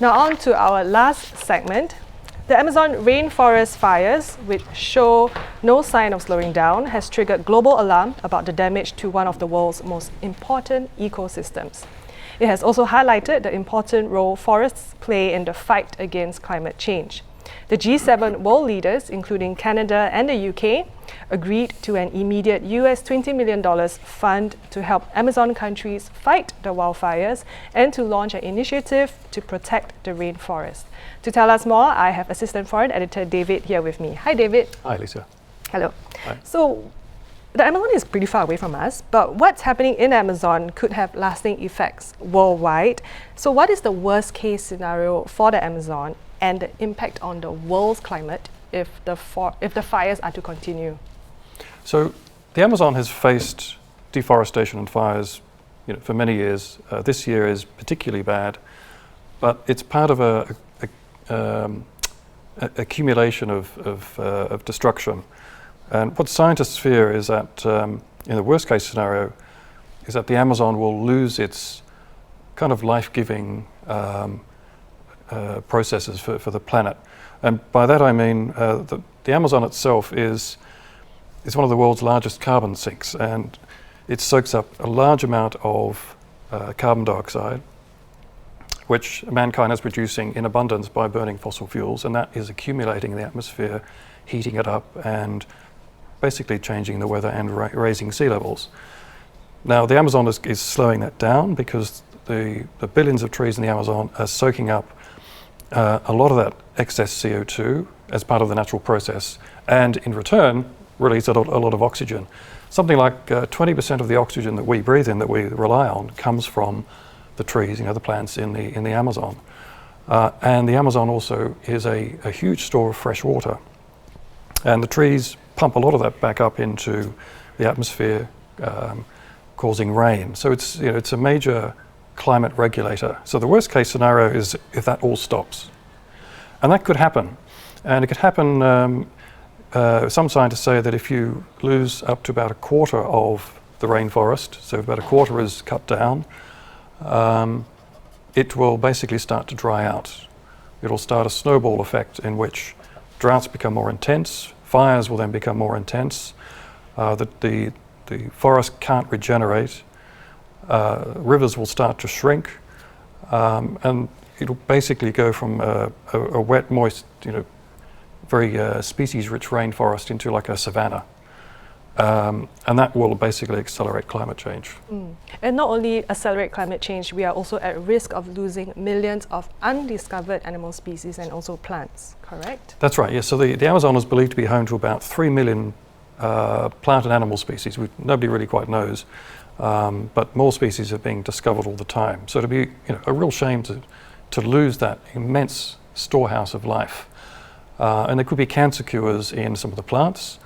Now on to our last segment. The Amazon rainforest fires, which show no sign of slowing down, has triggered global alarm about the damage to one of the world's most important ecosystems. It has also highlighted the important role forests play in the fight against climate change. The G7 world leaders, including Canada and the UK, agreed to an immediate US $20 million fund to help Amazon countries fight the wildfires and to launch an initiative to protect the rainforest. To tell us more, I have Assistant Foreign Editor David here with me. Hi, David. Hi, Lisa. Hello. Hi. So, the Amazon is pretty far away from us, but what's happening in Amazon could have lasting effects worldwide. So what is the worst case scenario for the Amazon and the impact on the world's climate if the fires are to continue? So the Amazon has faced deforestation and fires for many years. This year is particularly bad, but it's part of a accumulation of destruction. And what scientists fear is that, in the worst case scenario, is that the Amazon will lose its kind of life-giving processes for the planet. And by that I mean the Amazon itself is one of the world's largest carbon sinks, and it soaks up a large amount of carbon dioxide, which mankind is producing in abundance by burning fossil fuels, and that is accumulating in the atmosphere, heating it up, and basically changing the weather and raising sea levels. Now, the Amazon is slowing that down because the billions of trees in the Amazon are soaking up a lot of that excess CO2 as part of the natural process, and in return release a lot of oxygen. Something like 20% of the oxygen that we breathe in, that we rely on, comes from the trees, the plants in the Amazon. And the Amazon also is a huge store of fresh water. And the trees pump a lot of that back up into the atmosphere, causing rain. So it's a major climate regulator. So the worst case scenario is if that all stops. And that could happen. And it could happen, some scientists say that if you lose up to about a quarter of the rainforest, so about a quarter is cut down, it will basically start to dry out. It'll start a snowball effect in which droughts become more intense, fires will then become more intense, the forest can't regenerate, rivers will start to shrink, and it'll basically go from a wet, moist, very species-rich rainforest into like a savanna. And that will basically accelerate climate change. And not only accelerate climate change, we are also at risk of losing millions of undiscovered animal species and also plants, correct? That's right, yes. So the Amazon is believed to be home to about 3 million plant and animal species. Nobody really quite knows, but more species are being discovered all the time. So it'd be a real shame to lose that immense storehouse of life. And there could be cancer cures in some of the plants.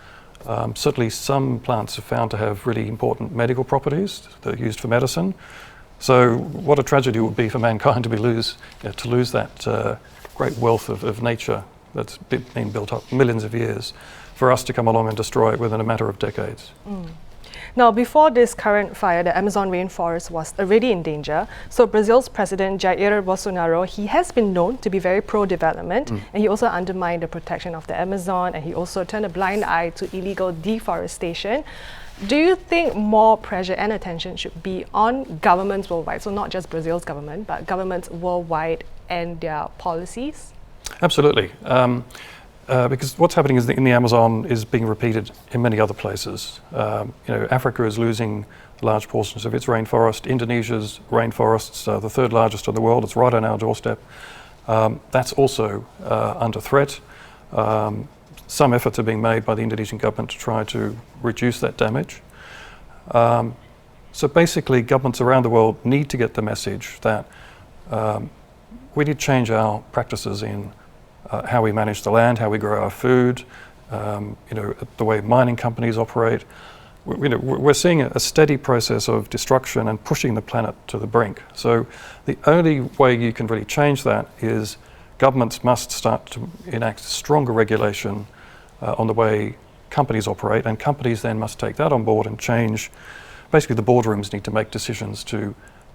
Certainly some plants are found to have really important medical properties that are used for medicine. So what a tragedy it would be for mankind to lose that great wealth of nature that's been built up millions of years, for us to come along and destroy it within a matter of decades. Now, before this current fire, the Amazon rainforest was already in danger. So Brazil's President Jair Bolsonaro, he has been known to be very pro-development, and he also undermined the protection of the Amazon, and he also turned a blind eye to illegal deforestation. Do you think more pressure and attention should be on governments worldwide, so not just Brazil's government, but governments worldwide and their policies? Absolutely. Because what's happening is in the Amazon is being repeated in many other places. Africa is losing large portions of its rainforest. Indonesia's rainforests, the third largest in the world, it's right on our doorstep. That's also under threat. Some efforts are being made by the Indonesian government to try to reduce that damage. So basically, governments around the world need to get the message that we need to change our practices in how we manage the land, how we grow our food, the way mining companies operate. We're seeing a steady process of destruction and pushing the planet to the brink. So the only way you can really change that is governments must start to enact stronger regulation on the way companies operate, and companies then must take that on board and change. Basically, the boardrooms need to make decisions to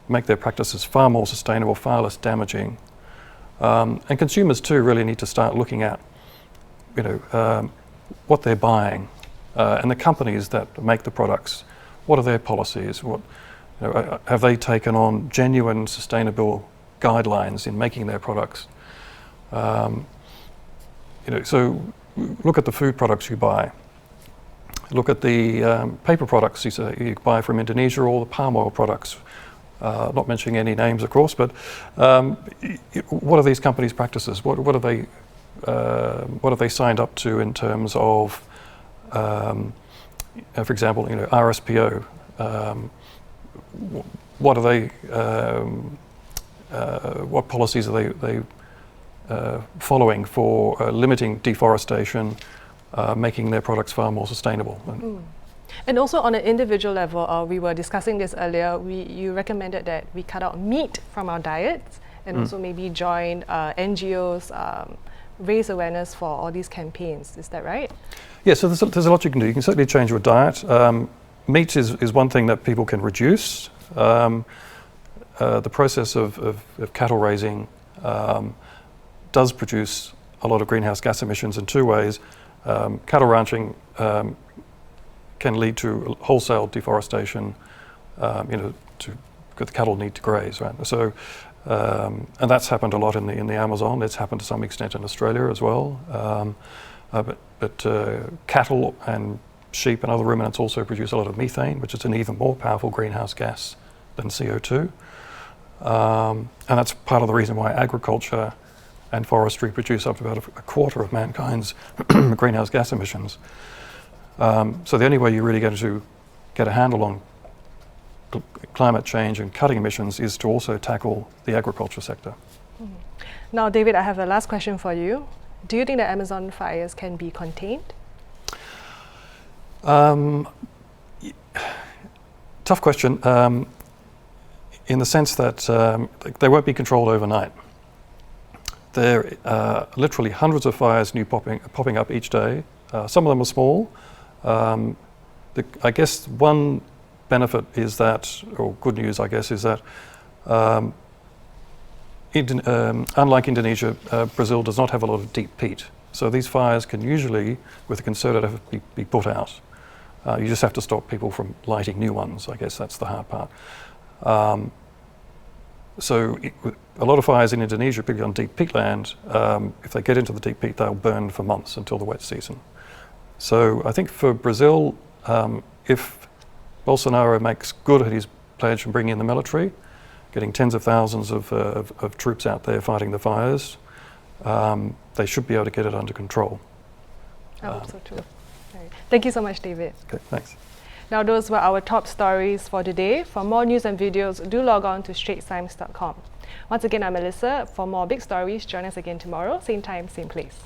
make their practices far more sustainable, far less damaging. And consumers too really need to start looking at, what they're buying, and the companies that make the products. What are their policies? Have they taken on genuine sustainable guidelines in making their products? So look at the food products you buy. Look at the paper products you buy from Indonesia, or the palm oil products. Not mentioning any names, of course, but what are these companies' practices? What have they signed up to in terms of, for example, RSPO? What are they? What policies are they following for limiting deforestation, making their products far more sustainable? And also on an individual level, we were discussing this earlier, you recommended that we cut out meat from our diets and also maybe join NGOs, raise awareness for all these campaigns. Is that right? Yeah, so there's a lot you can do. You can certainly change your diet. Meat is one thing that people can reduce. The process of cattle raising does produce a lot of greenhouse gas emissions in two ways. Cattle ranching can lead to wholesale deforestation, the cattle need to graze, right? So, and that's happened a lot in the Amazon. It's happened to some extent in Australia as well. But cattle and sheep and other ruminants also produce a lot of methane, which is an even more powerful greenhouse gas than CO2. And that's part of the reason why agriculture and forestry produce up to about a quarter of mankind's greenhouse gas emissions. So the only way you're really going to get a handle on climate change and cutting emissions is to also tackle the agriculture sector. Now, David, I have a last question for you. Do you think the Amazon fires can be contained? Tough question, in the sense that they won't be controlled overnight. There are literally hundreds of fires popping up each day. Some of them are small. I guess one benefit is that, or good news I guess, is that unlike Indonesia, Brazil does not have a lot of deep peat. So these fires can usually, with a concerted effort, be put out. You just have to stop people from lighting new ones. I guess that's the hard part. So a lot of fires in Indonesia, particularly on deep peatland, if they get into the deep peat, they'll burn for months until the wet season. So I think for Brazil, if Bolsonaro makes good at his pledge and bringing in the military, getting tens of thousands of troops out there fighting the fires, they should be able to get it under control. I hope so too. Right. Thank you so much, David. Okay, thanks. Now, those were our top stories for today. For more news and videos, do log on to straitstimes.com. Once again, I'm Melissa. For more big stories, join us again tomorrow, same time, same place.